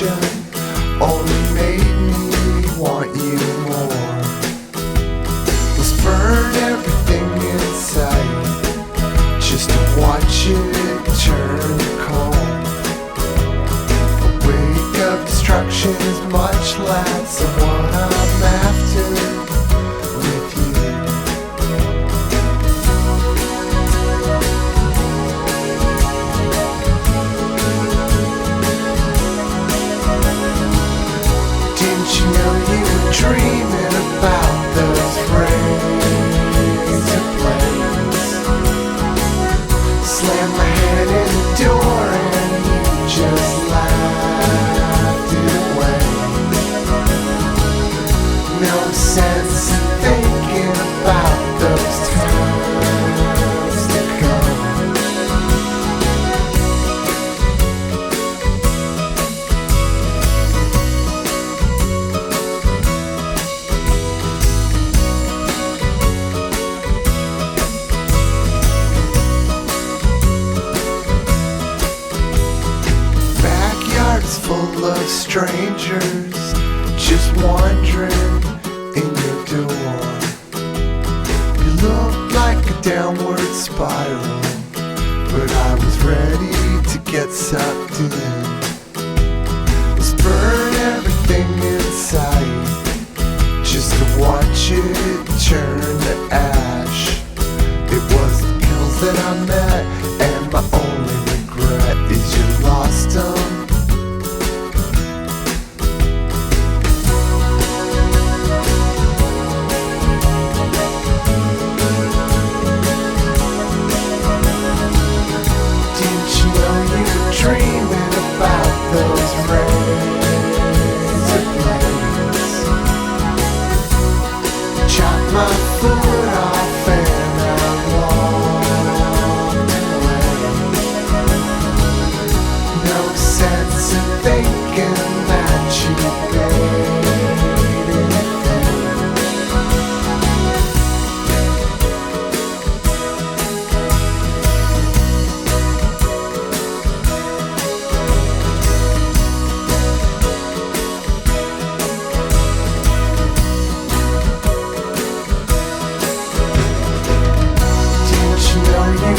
affection only made me want you more. Let's burn everything in sight just to watch it turn cold. A wake of destruction is much less than what I'm after with you. Didn't you know you were dreaming about those razor blades? Slammed my head in the door and you just laughed it away. No sense in thinking about those times to come. Backyard is full of strangers just wandering in your door. You look like a downward spiral, but I was ready to get sucked in. Let's burn everything in sight just to watch it turn to ash. It was the pills that I met, and my only regret is you lost them. Didn't you know you were dreaming about those razor blades? Chop my foot off and I walked away. No sense in thinking that you paid anything. Didn't you know you